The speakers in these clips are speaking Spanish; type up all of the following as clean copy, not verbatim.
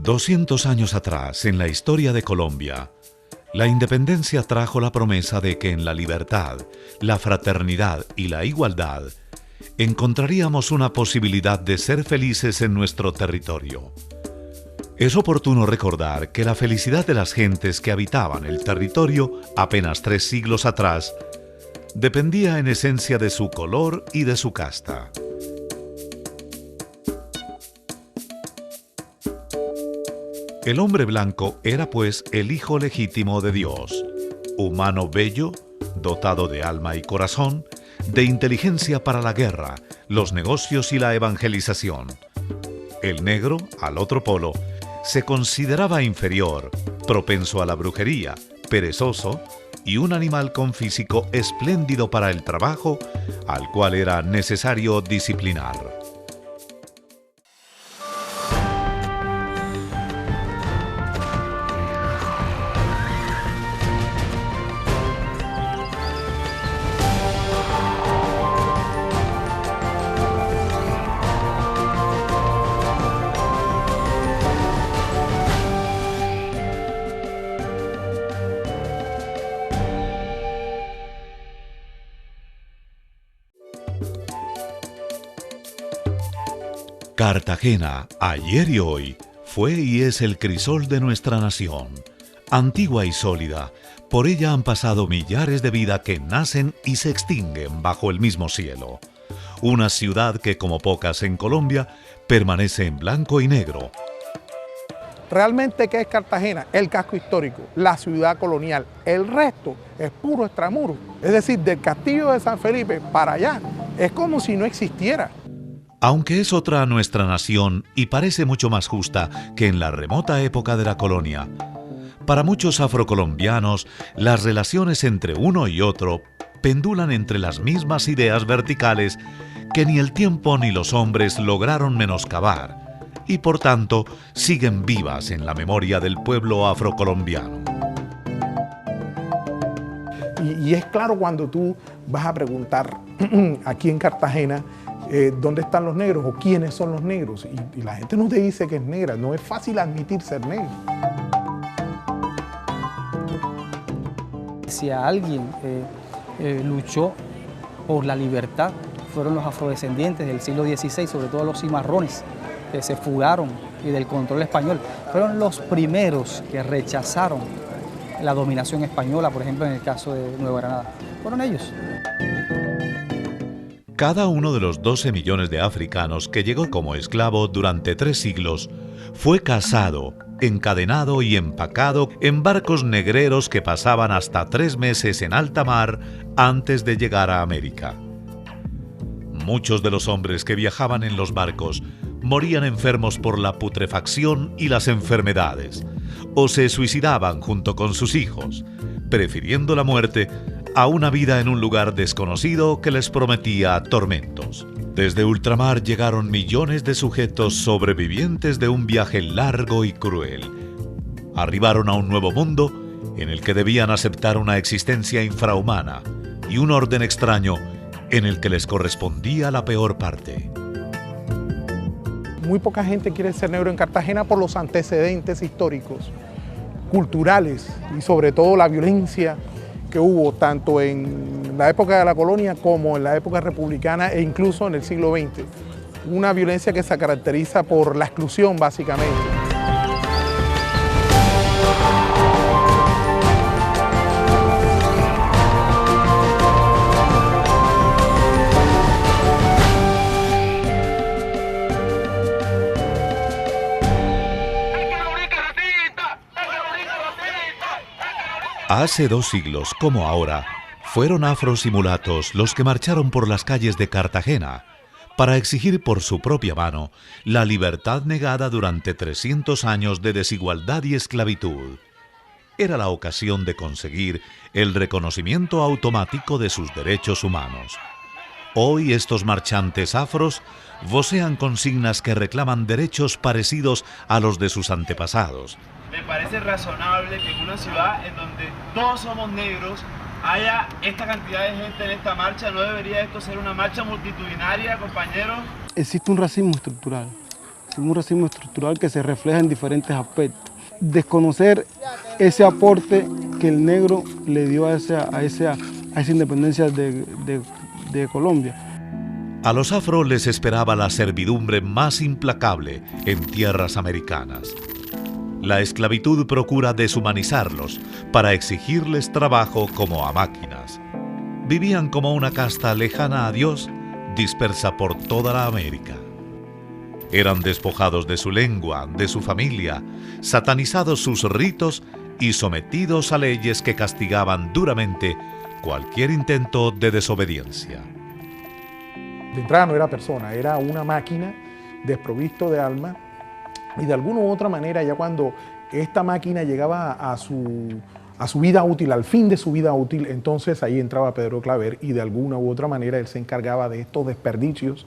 200 años atrás, en la historia de Colombia, la independencia trajo la promesa de que en la libertad, la fraternidad y la igualdad encontraríamos una posibilidad de ser felices en nuestro territorio. Es oportuno recordar que la felicidad de las gentes que habitaban el territorio apenas 3 siglos atrás dependía en esencia de su color y de su casta. El hombre blanco era pues el hijo legítimo de Dios, humano bello, dotado de alma y corazón, de inteligencia para la guerra, los negocios y la evangelización. El negro, al otro polo, se consideraba inferior, propenso a la brujería, perezoso y un animal con físico espléndido para el trabajo, al cual era necesario disciplinar. Cartagena, ayer y hoy, fue y es el crisol de nuestra nación. Antigua y sólida, por ella han pasado millares de vidas que nacen y se extinguen bajo el mismo cielo. Una ciudad que, como pocas en Colombia, permanece en blanco y negro. Realmente, ¿qué es Cartagena? El casco histórico, la ciudad colonial. El resto es puro extramuro. Es decir, del castillo de San Felipe para allá, es como si no existiera. Aunque es otra nuestra nación y parece mucho más justa que en la remota época de la colonia, para muchos afrocolombianos las relaciones entre uno y otro pendulan entre las mismas ideas verticales que ni el tiempo ni los hombres lograron menoscabar y por tanto siguen vivas en la memoria del pueblo afrocolombiano. Y es claro cuando tú vas a preguntar aquí en Cartagena, ¿dónde están los negros o quiénes son los negros? Y la gente no te dice que es negra, no es fácil admitir ser negro. Si alguien luchó por la libertad, fueron los afrodescendientes del siglo XVI, sobre todo los cimarrones, que se fugaron y del control español. Fueron los primeros que rechazaron la dominación española, por ejemplo, en el caso de Nueva Granada. Fueron ellos. Cada uno de los 12 millones de africanos que llegó como esclavo durante 3 siglos fue cazado, encadenado y empacado en barcos negreros que pasaban hasta 3 meses en alta mar antes de llegar a América. Muchos de los hombres que viajaban en los barcos morían enfermos por la putrefacción y las enfermedades, o se suicidaban junto con sus hijos, prefiriendo la muerte a una vida en un lugar desconocido que les prometía tormentos. Desde ultramar llegaron millones de sujetos sobrevivientes de un viaje largo y cruel. Arribaron a un nuevo mundo en el que debían aceptar una existencia infrahumana y un orden extraño en el que les correspondía la peor parte. Muy poca gente quiere ser negro en Cartagena por los antecedentes históricos, culturales y sobre todo la violencia que hubo tanto en la época de la colonia como en la época republicana e incluso en el siglo XX. Una violencia que se caracteriza por la exclusión, básicamente. Hace 2 siglos, como ahora, fueron afros y mulatos los que marcharon por las calles de Cartagena para exigir por su propia mano la libertad negada durante 300 años de desigualdad y esclavitud. Era la ocasión de conseguir el reconocimiento automático de sus derechos humanos. Hoy estos marchantes afros vocean consignas que reclaman derechos parecidos a los de sus antepasados. Me parece razonable que en una ciudad en donde todos somos negros haya esta cantidad de gente en esta marcha. ¿No debería esto ser una marcha multitudinaria, compañeros? Existe un racismo estructural. un racismo estructural que se refleja en diferentes aspectos. Desconocer ese aporte que el negro le dio a esa independencia de Colombia. A los afro les esperaba la servidumbre más implacable en tierras americanas. La esclavitud procura deshumanizarlos para exigirles trabajo como a máquinas. Vivían como una casta lejana a Dios, dispersa por toda la América. Eran despojados de su lengua, de su familia, satanizados sus ritos y sometidos a leyes que castigaban duramente cualquier intento de desobediencia. De entrada no era persona, era una máquina desprovisto de alma, y de alguna u otra manera ya cuando esta máquina llegaba a su vida útil, al fin de su vida útil, entonces ahí entraba Pedro Claver y de alguna u otra manera él se encargaba de estos desperdicios.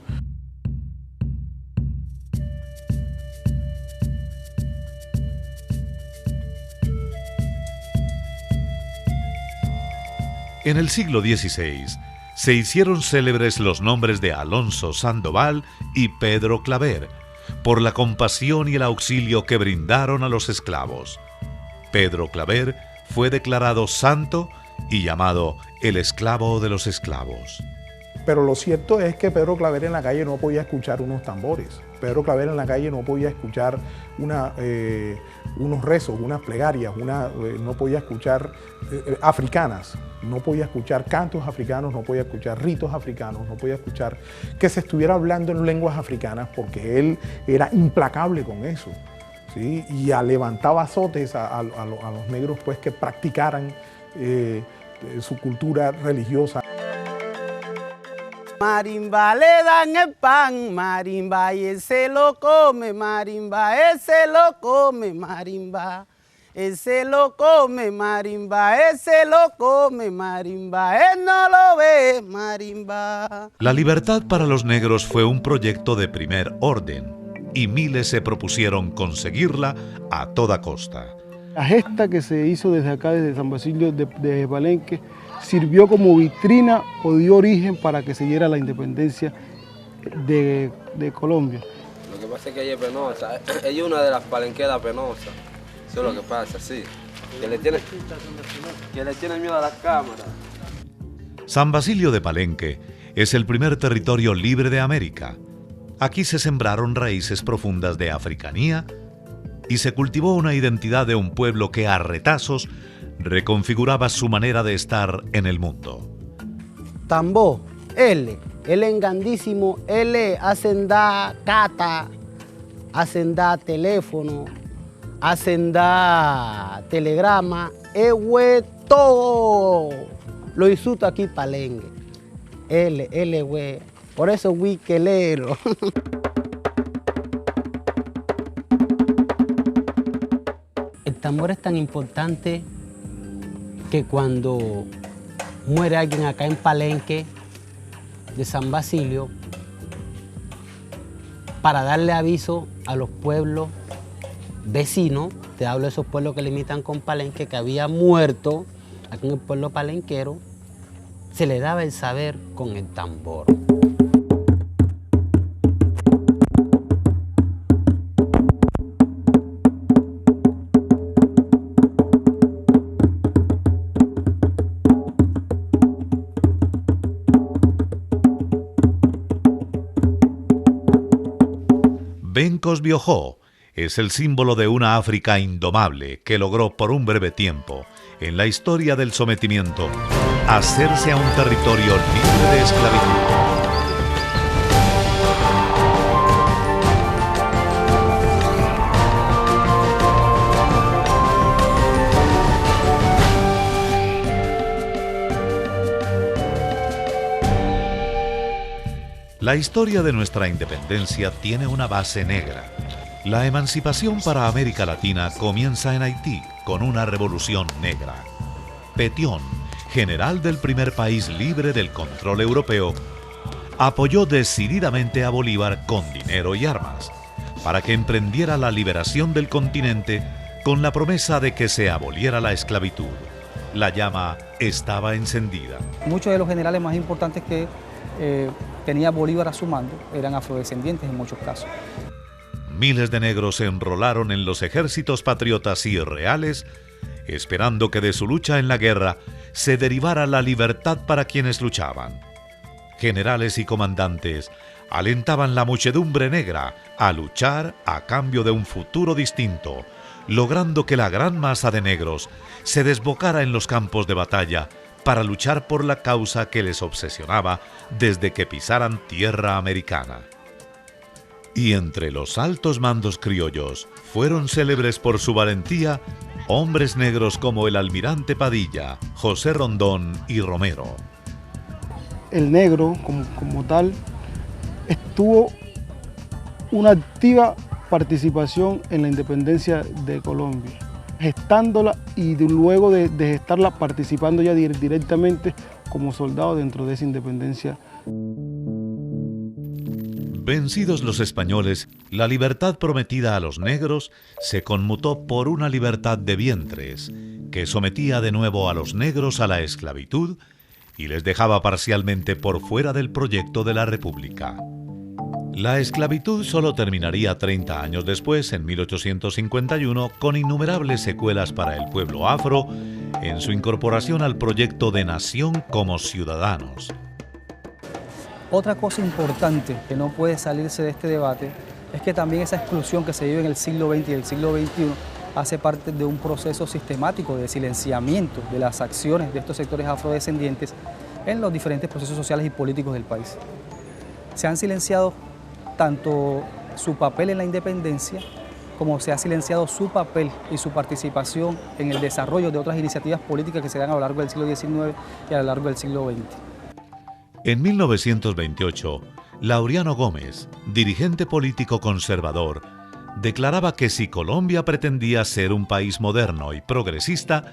En el siglo XVI se hicieron célebres los nombres de Alonso Sandoval y Pedro Claver, por la compasión y el auxilio que brindaron a los esclavos. Pedro Claver fue declarado santo y llamado el esclavo de los esclavos. Pero lo cierto es que Pedro Claver en la calle no podía escuchar unos tambores. Pedro Claver en la calle no podía escuchar unos rezos, unas plegarias, no podía escuchar africanas, no podía escuchar cantos africanos, no podía escuchar ritos africanos, no podía escuchar que se estuviera hablando en lenguas africanas, porque él era implacable con eso, ¿sí? Y levantaba azotes a los negros pues, que practicaran su cultura religiosa. Marimba le dan el pan, marimba y ese lo come, marimba, ese lo come, marimba. Ese lo come, marimba, ese lo come, marimba, él no lo ve, marimba. La libertad para los negros fue un proyecto de primer orden y miles se propusieron conseguirla a toda costa. La gesta que se hizo desde acá, desde San Basilio de Palenque, sirvió como vitrina o dio origen para que se diera la independencia de Colombia. Lo que pasa es que ella es penosa, ella es una de las palenqueras penosas. Eso es lo que pasa, sí. Que le tiene miedo a las cámaras. San Basilio de Palenque es el primer territorio libre de América. Aquí se sembraron raíces profundas de africanía y se cultivó una identidad de un pueblo que a retazos reconfiguraba su manera de estar en el mundo. Tambor, él engandísimo, él hacen da cata, hacen da teléfono, hacen da telegrama, todo lo hizo aquí Palenque. Güey. Por eso wikelero. El tambor es tan importante que cuando muere alguien acá en Palenque de San Basilio, para darle aviso a los pueblos vecinos, te hablo de esos pueblos que limitan con Palenque, que había muerto aquí en el pueblo palenquero, se le daba el saber con el tambor. Bencos Biojó es el símbolo de una África indomable que logró por un breve tiempo, en la historia del sometimiento, hacerse a un territorio libre de esclavitud. La historia de nuestra independencia tiene una base negra. La emancipación para América Latina comienza en Haití con una revolución negra. Petión, general del primer país libre del control europeo, apoyó decididamente a Bolívar con dinero y armas para que emprendiera la liberación del continente con la promesa de que se aboliera la esclavitud. La llama estaba encendida. Muchos de los generales más importantes que tenía Bolívar a su mando eran afrodescendientes en muchos casos. miles de negros se enrolaron en los ejércitos patriotas y reales, esperando que de su lucha en la guerra se derivara la libertad para quienes luchaban. Generales y comandantes alentaban la muchedumbre negra a luchar a cambio de un futuro distinto, logrando que la gran masa de negros se desbocara en los campos de batalla para luchar por la causa que les obsesionaba desde que pisaran tierra americana. Y entre los altos mandos criollos fueron célebres por su valentía hombres negros como el almirante Padilla, José Rondón y Romero. El negro, como tal, tuvo una activa participación en la independencia de Colombia, gestándola y luego de gestarla participando ya directamente como soldado dentro de esa independencia. Vencidos los españoles, la libertad prometida a los negros se conmutó por una libertad de vientres, que sometía de nuevo a los negros a la esclavitud y les dejaba parcialmente por fuera del proyecto de la República. La esclavitud solo terminaría 30 años después, en 1851, con innumerables secuelas para el pueblo afro en su incorporación al proyecto de nación como ciudadanos. Otra cosa importante que no puede salirse de este debate es que también esa exclusión que se vive en el siglo XX y el siglo XXI hace parte de un proceso sistemático de silenciamiento de las acciones de estos sectores afrodescendientes en los diferentes procesos sociales y políticos del país. Se han silenciado tanto su papel en la independencia como se ha silenciado su papel y su participación en el desarrollo de otras iniciativas políticas que se dan a lo largo del siglo XIX y a lo largo del siglo XX. En 1928, Laureano Gómez, dirigente político conservador, declaraba que si Colombia pretendía ser un país moderno y progresista,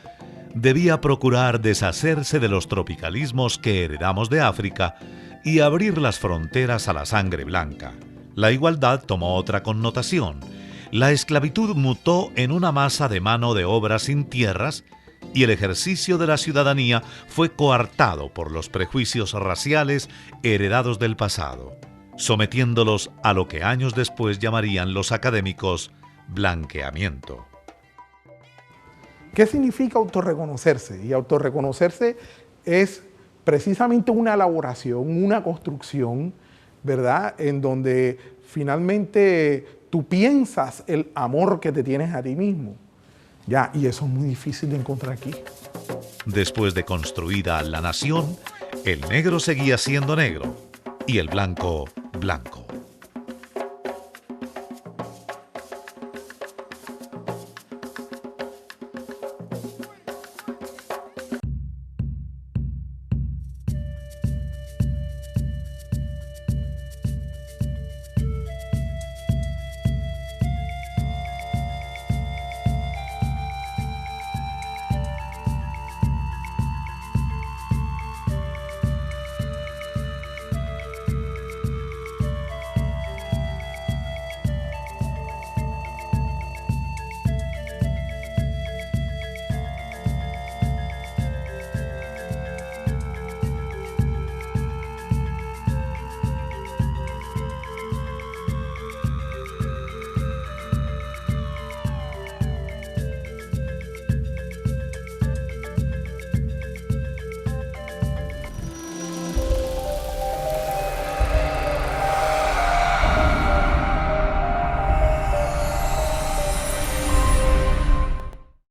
debía procurar deshacerse de los tropicalismos que heredamos de África y abrir las fronteras a la sangre blanca. La igualdad tomó otra connotación. La esclavitud mutó en una masa de mano de obra sin tierras y el ejercicio de la ciudadanía fue coartado por los prejuicios raciales heredados del pasado, sometiéndolos a lo que años después llamarían los académicos blanqueamiento. ¿Qué significa autorreconocerse? Y autorreconocerse es precisamente una elaboración, una construcción, ¿verdad?, en donde finalmente tú piensas el amor que te tienes a ti mismo. Ya, y eso es muy difícil de encontrar aquí. Después de construida la nación, el negro seguía siendo negro y el blanco, blanco.